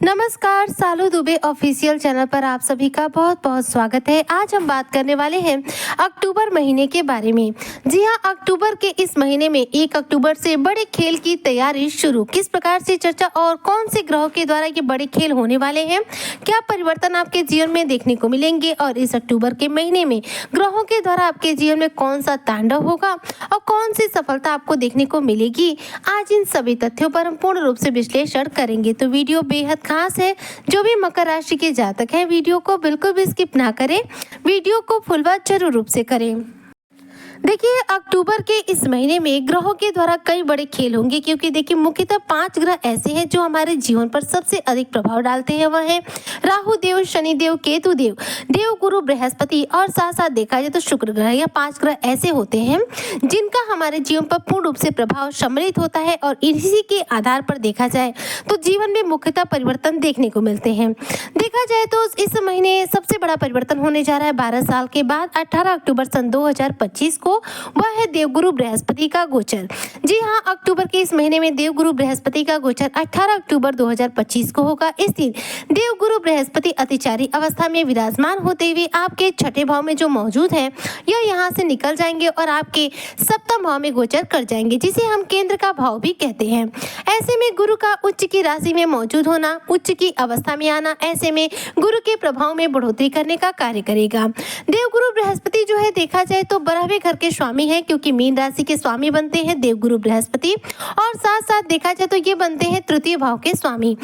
नमस्कार, सालू Dubey official channel पर आप सभी का बहुत बहुत स्वागत है। आज हम बात करने वाले हैं अक्टूबर महीने के बारे में। जी हां, अक्टूबर के इस महीने में 1 अक्टूबर से बड़े खेल की तैयारी शुरू। किस प्रकार से चर्चा और कौन से ग्रहों के द्वारा ये बड़े खेल होने वाले हैं, क्या परिवर्तन आपके जीवन में देखने को मिलेंगे और इस अक्टूबर के महीने में ग्रहों के द्वारा आपके जीवन में कौन सा तांडव होगा और कौन सी सफलता आपको देखने को मिलेगी, आज इन सभी तथ्यों पर हम पूर्ण रूप से विश्लेषण करेंगे। तो वीडियो बेहद खास है। जो भी मकर राशि के जातक हैं, वीडियो को बिल्कुल भी स्किप ना करें, वीडियो को फुल वॉच जरूर रूप से करें। देखिए, अक्टूबर के इस महीने में ग्रहों के द्वारा कई बड़े खेल होंगे, क्योंकि देखिए मुख्यतः 5 ग्रह ऐसे हैं जो हमारे जीवन पर सबसे अधिक प्रभाव डालते हैं। वह है राहु देव, शनि देव, केतु देव, देव गुरु बृहस्पति और साथ साथ देखा जाए तो शुक्र ग्रह। यह 5 ग्रह ऐसे होते हैं जिनका हमारे जीवन पर पूर्ण रूप से प्रभाव सम्मिलित होता है और इसी के आधार पर देखा जाए तो जीवन में मुख्यतः परिवर्तन देखने को मिलते हैं। देखा जाए तो इस महीने सबसे बड़ा परिवर्तन होने जा रहा है 12 साल के बाद 18 अक्टूबर सन 2025 को। वह है देवगुरु बृहस्पति का गोचर। जी हां, अक्टूबर के इस महीने में देवगुरु बृहस्पति का गोचर 18 अक्टूबर 2025 को होगा। इस दिन देवगुरु बृहस्पति अतिचारी अवस्था में विराजमान होते हुए आपके छठे भाव में जो मौजूद है, यह यहाँ से निकल जाएंगे और आपके सप्तम भाव में गोचर कर जाएंगे, जिसे हम केंद्र का भाव भी कहते हैं। ऐसे में गुरु का उच्च की राशि में मौजूद होना, उच्च की अवस्था में आना, ऐसे में गुरु के प्रभाव में बढ़ोतरी करने का कार्य करेगा। देवगुरु बृहस्पति जो है देखा जाए तो 12वें घर के स्वामी है, क्योंकि मीन राशि के स्वामी बनते हैं देवगुरु बृहस्पति, और साथ साथ देखा जाए तो ये बनते हैं तृतीय भाव के स्वामी।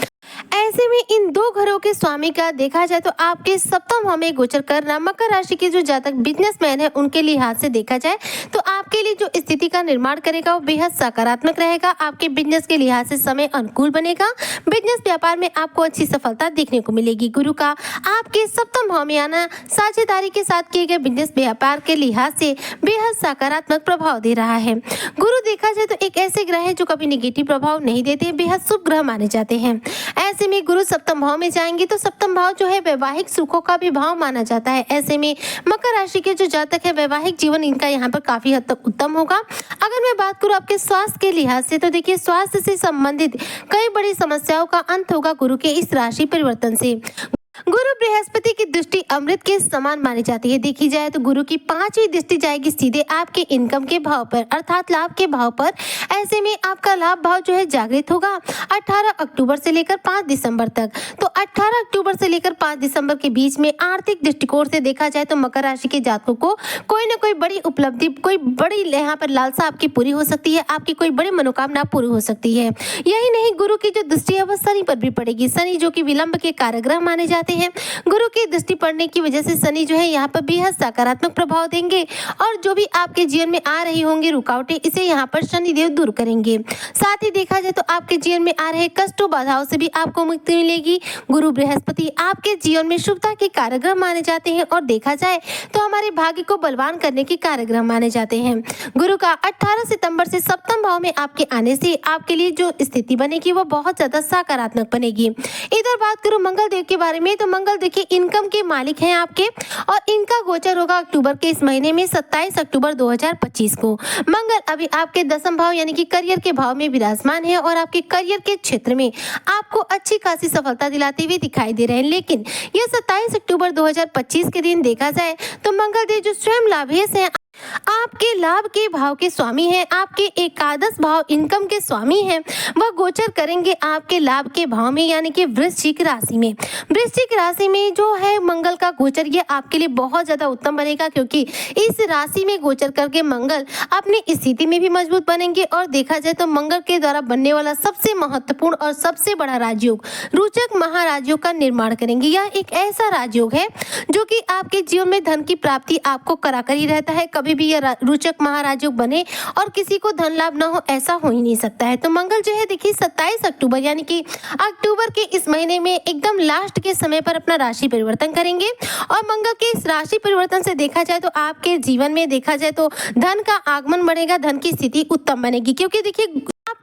ऐसे में इन 2 घरों के स्वामी का देखा जाए तो आपके सप्तम भाव में गोचर करना मकर राशि के जो जातक बिजनेसमैन है उनके लिहाज से देखा जाए तो आपके लिए जो स्थिति का निर्माण करेगा वो बेहद सकारात्मक रहेगा। आपके बिजनेस के लिहाज से समय अनुकूल बनेगा। बिजनेस व्यापार में आपको अच्छी सफलता देखने को मिलेगी। गुरु का आपके सप्तम भाव में आना साझेदारी के साथ किए गए बिजनेस व्यापार के लिहाज से बेहद सकारात्मक प्रभाव दे रहा है। गुरु देखा जाए तो एक ऐसे ग्रह है जो कभी निगेटिव प्रभाव नहीं देते, बेहद शुभ ग्रह माने जाते हैं। ऐसे में गुरु सप्तम भाव में जाएंगे तो सप्तम भाव जो है वैवाहिक सुखों का भी भाव माना जाता है। ऐसे में मकर राशि के जो जातक है वैवाहिक जीवन इनका यहाँ पर काफी हद तक उत्तम होगा। अगर मैं बात करूँ आपके स्वास्थ्य के लिहाज से तो देखिए स्वास्थ्य से संबंधित कई बड़ी समस्याओं का अंत होगा गुरु के इस राशि परिवर्तन से। गुरु बृहस्पति की दृष्टि अमृत के समान मानी जाती है। देखी जाए तो गुरु की 5वीं दृष्टि जाएगी सीधे आपके इनकम के भाव पर, अर्थात लाभ के भाव पर। ऐसे में आपका लाभ भाव जो है जागृत होगा 18 अक्टूबर से लेकर 5 दिसंबर तक। तो 18 अक्टूबर से लेकर 5 दिसंबर के बीच में आर्थिक दृष्टिकोण से देखा जाए तो मकर राशि के जातकों को कोई ना कोई बड़ी उपलब्धि, कोई बड़ी यहाँ पर लालसा आपकी पूरी हो सकती है, आपकी कोई बड़ी मनोकामना पूरी हो सकती है। यही नहीं, गुरु की जो दृष्टि है वह शनि पर भी पड़ेगी। शनि जो कि विलंब के कारग्रह माने जाते हैं, गुरु की दृष्टि पड़ने की वजह से शनि जो है यहाँ पर बेहद सकारात्मक प्रभाव देंगे और जो भी आपके जीवन में आ रही होंगी रुकावटें, इसे यहाँ पर शनि देव दूर करेंगे। साथ ही देखा जाए तो आपके जीवन में आ रहे कष्टों बाधाओं से भी आपको मुक्ति मिलेगी। गुरु बृहस्पति आपके जीवन में शुभता के कारग्रह माने जाते हैं और देखा जाए तो हमारे भाग्य को बलवान करने के कारग्रह माने जाते हैं। गुरु का 18 सितंबर से सप्तम भाव में आपके आने से आपके लिए जो स्थिति बनेगी वो बहुत ज्यादा सकारात्मक बनेगी। इधर बात करूं मंगल देव के बारे में तो मंगल देखिए इनकम के मालिक हैं आपके, और इनका गोचर होगा अक्टूबर के इस महीने में 27 अक्टूबर 2025 को। मंगल अभी आपके 10वें भाव यानी कि करियर के भाव में विराजमान है और आपके करियर के क्षेत्र में आपको अच्छी खासी सफलता दिलाते हुए दिखाई दे रहे हैं। लेकिन यह 27 अक्टूबर 2025 के दिन देखा जाए तो मंगल देव जो स्वयं लाभेश हैं, आपके लाभ के भाव के स्वामी हैं, आपके एकादश भाव इनकम के स्वामी हैं, वह गोचर करेंगे आपके लाभ के भाव में यानी कि वृश्चिक राशि में। वृश्चिक राशि में जो है मंगल का गोचर ये आपके लिए बहुत ज्यादा उत्तम बनेगा, क्योंकि इस राशि में गोचर करके मंगल अपनी स्थिति में भी मजबूत बनेंगे और देखा जाए तो मंगल के द्वारा बनने वाला सबसे महत्वपूर्ण और सबसे बड़ा राजयोग रोचक महाराजयोग का निर्माण करेंगे। यह एक ऐसा राजयोग है जो कि आपके जीवन में धन की प्राप्ति आपको कराकर ही रहता है। कभी भी यह रोचक महाराजयोग बने और किसी को धन लाभ ना हो, ऐसा हो ही नहीं सकता है। तो मंगल जो है देखिए 27 अक्टूबर यानी कि अक्टूबर के इस महीने में एकदम लास्ट के समय पर अपना राशि परिवर्तन करेंगे और मंगल के इस राशि परिवर्तन से देखा जाए तो आपके जीवन में देखा जाए तो धन का आगमन बढ़ेगा, धन की स्थिति उत्तम बनेगी। क्योंकि देखिए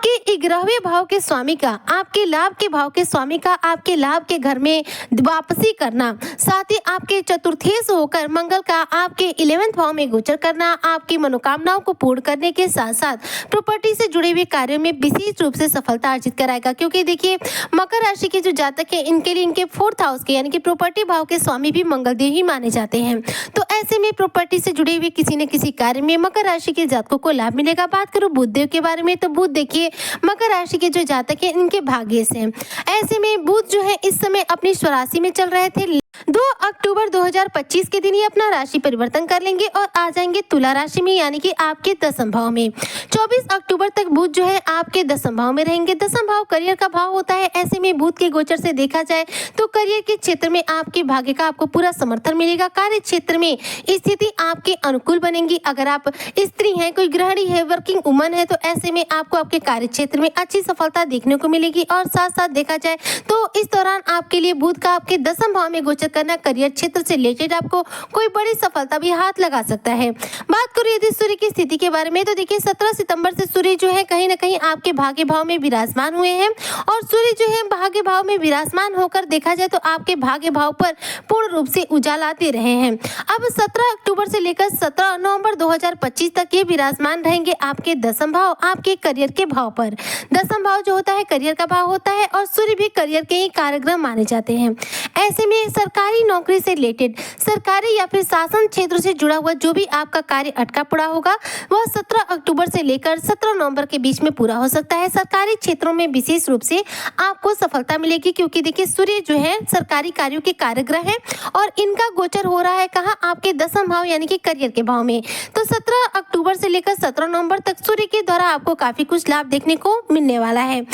आपके 11वें भाव के स्वामी का, आपके लाभ के भाव के स्वामी का आपके लाभ के घर में वापसी करना, साथ ही आपके चतुर्थी से होकर मंगल का आपके 11वें भाव में गोचर करना आपकी मनोकामनाओं को पूर्ण करने के साथ साथ प्रॉपर्टी से जुड़े हुए कार्यों में विशेष रूप से सफलता अर्जित कराएगा। क्योंकि देखिए मकर राशि के जो जातक है इनके लिए इनके 4th हाउस के यानी कि प्रॉपर्टी भाव के स्वामी भी मंगल देव ही माने जाते हैं। तो ऐसे में प्रॉपर्टी से जुड़े हुए किसी न किसी कार्य में मकर राशि के जातकों को लाभ मिलेगा। बात करूं बुध देव के बारे में तो बुध देखिए मकर राशि के जो जातक है इनके भाग्य से ऐसे में बुध जो है इस समय अपनी स्वराशि में चल रहे थे। 2 अक्टूबर 2025 के दिन ये अपना राशि परिवर्तन कर लेंगे और आ जाएंगे तुला राशि में यानी कि आपके 10वें भाव में। 24 अक्टूबर तक बुध जो है आपके 10वें भाव में रहेंगे। 10वां भाव करियर का भाव होता है। ऐसे में बुध के गोचर से देखा जाए तो करियर के क्षेत्र में आपके भाग्य का आपको पूरा समर्थन मिलेगा। कार्य क्षेत्र में स्थिति आपके अनुकूल बनेगी। अगर आप स्त्री हैं, कोई गृहिणी है, वर्किंग वुमन है तो ऐसे में आपको आपके कार्य क्षेत्र में अच्छी सफलता देखने को मिलेगी। और साथ साथ देखा जाए तो इस दौरान आपके लिए बुध का आपके 10वें भाव में गोचर करना करियर क्षेत्र से रिलेटेड आपको कोई बड़ी सफलता भी हाथ लगा सकता है। बात करें यदि सूर्य की स्थिति के बारे में तो देखिए 17 सितंबर से सूर्य जो है कहीं ना कहीं आपके भाग्य भाव में विराजमान हुए हैं और सूर्य जो है भाग्य भाव में विराजमान होकर देखा जाए तो आपके भाग्य भाव पर पूर्ण रूप से उजाला दे रहे हैं। अब 17 अक्टूबर से लेकर 17 नवंबर 2025 तक ये विराजमान रहेंगे आपके 10वां भाव आपके करियर के भाव पर। 10वां भाव जो होता है करियर का भाव होता है और सूर्य भी करियर के ही कारग्रह माने जाते हैं। ऐसे में सरकारी नौकरी से रिलेटेड, सरकारी या फिर शासन क्षेत्र से जुड़ा हुआ जो भी आपका कार्य अटका पड़ा होगा वह 17 अक्टूबर से लेकर 17 नवंबर के बीच में पूरा हो सकता है। सरकारी क्षेत्रों में विशेष रूप से आपको सफलता मिलेगी क्योंकि देखिए सूर्य जो है सरकारी कार्यों के कारग्रह है और इनका गोचर हो रहा है कहाँ आपके 10वां भाव यानी कि करियर के भाव में। तो 17 अक्टूबर से लेकर 17 नवंबर तक सूर्य के द्वारा आपको काफी कुछ लाभ देखने को मिलने वाला है।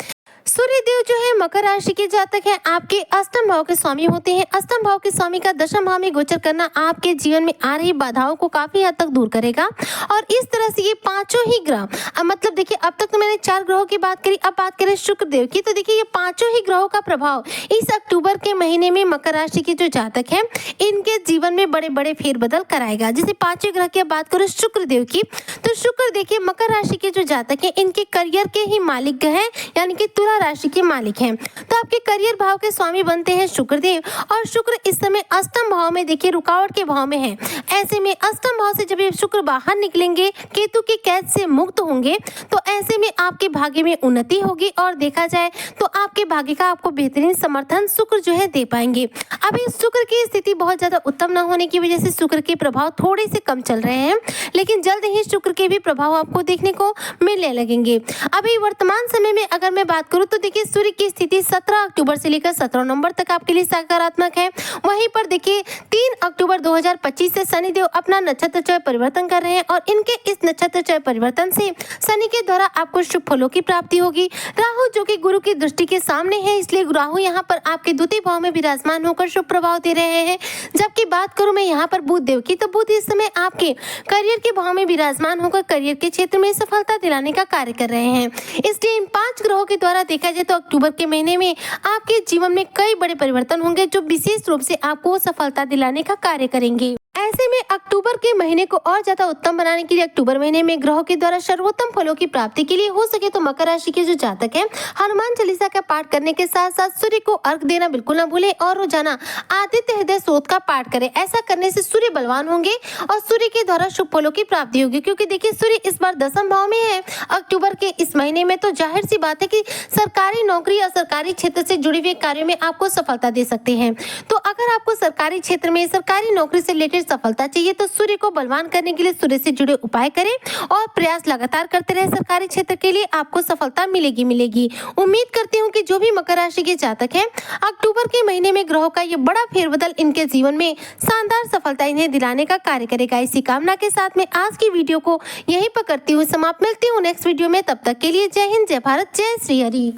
सूर्य देव जो है मकर राशि के जातक हैं आपके 8वें भाव के स्वामी होते हैं। 8वें भाव के स्वामी का 10वां भाव में गोचर करना आपके जीवन में आ रही बाधाओं को काफी हद तक दूर करेगा और इस तरह से ये पांचों ही ग्रह मतलब देखिए अब तक तो मैंने 4 ग्रहों की बात करी, अब बात करें शुक्र देव की तो देखिए ये पांचों ही ग्रहों का प्रभाव इस अक्टूबर के महीने में मकर राशि के जो जातक हैं इनके जीवन में बड़े बड़े फेरबदल कराएगा। जैसे 5वें ग्रह की बात करूँ शुक्र देव की तो शुक्र देखिए मकर राशि के जो जातक हैं इनके करियर के ही मालिक ग्रह हैं यानी कि तुला राशि के मालिक हैं। तो आपके करियर भाव के स्वामी बनते हैं शुक्रदेव और शुक्र इस समय 8वें भाव में देखिए रुकावट के भाव में है। ऐसे में 8वें भाव से जब ये शुक्र बाहर निकलेंगे, केतु की कैद से मुक्त होंगे तो ऐसे में आपके भाग्य में उन्नति होगी और देखा जाए तो आपके भाग्य का आपको बेहतरीन समर्थन शुक्र जो है दे पाएंगे। अभी शुक्र की स्थिति बहुत ज्यादा उत्तम न होने की वजह से शुक्र के प्रभाव थोड़े से कम चल रहे हैं लेकिन जल्द ही शुक्र के भी प्रभाव आपको देखने को मिलने लगेंगे। अभी वर्तमान समय में अगर मैं बात करूं तो देखिए सूर्य की स्थिति 17 अक्टूबर से लेकर 17 नवंबर तक आपके लिए सकारात्मक है। वहीं पर देखिए 3 अक्टूबर 2025 से शनि देव अपना नक्षत्र चय परिवर्तन कर रहे हैं और इनके इस नक्षत्र चय परिवर्तन से शनि के द्वारा आपको शुभ फलों की प्राप्ति होगी। राहु जो कि गुरु की दृष्टि के सामने है इसलिए राहु यहाँ पर आपके द्वितीय भाव में विराजमान होकर शुभ प्रभाव दे रहे हैं। जबकि बात करूं मैं यहाँ पर बुध देव की तो बुध इस समय आपके करियर के भाव में विराजमान होकर करियर के क्षेत्र में सफलता दिलाने का कार्य कर रहे हैं। इसलिए इन 5 ग्रहों के द्वारा देखा जाए तो अक्टूबर के महीने में आपके जीवन में कई बड़े परिवर्तन होंगे जो विशेष रूप से आपको सफलता दिलाने का कार्य करेंगे। ऐसे में अक्टूबर के महीने को और ज्यादा उत्तम बनाने के लिए अक्टूबर महीने में ग्रहों के द्वारा सर्वोत्तम फलों की प्राप्ति के लिए हो सके तो मकर राशि के जो जातक हैं हनुमान चालीसा का पाठ करने के साथ साथ सूर्य को अर्घ देना बिल्कुल न भूलें और रोजाना आदित्य हृदय स्तोत्र का पाठ करें। ऐसा करने से सूर्य बलवान होंगे और सूर्य के द्वारा शुभ फलों की प्राप्ति होगी क्योंकि देखिए सूर्य इस बार 10वें भाव में है अक्टूबर के इस महीने में। तो जाहिर सी बात है कि सरकारी नौकरी और सरकारी क्षेत्र से जुड़े हुए कार्यों में आपको सफलता दे सकते हैं। तो अगर आपको सरकारी क्षेत्र में सरकारी नौकरी से रिलेटेड सफलता चाहिए तो सूर्य को बलवान करने के लिए सूर्य से जुड़े उपाय करें और प्रयास लगातार करते रहे। सरकारी क्षेत्र के लिए आपको सफलता मिलेगी। उम्मीद करती हूँ कि जो भी मकर राशि के जातक हैं अक्टूबर के महीने में ग्रहों का ये बड़ा फेरबदल इनके जीवन में शानदार सफलता इन्हें दिलाने का कार्य करेगा। इसी कामना के साथ में आज की वीडियो को यहीं पर करती हूँ समाप्त। मिलती हूँ नेक्स्ट वीडियो में, तब तक के लिए जय हिंद, जय भारत, जय श्री हरि।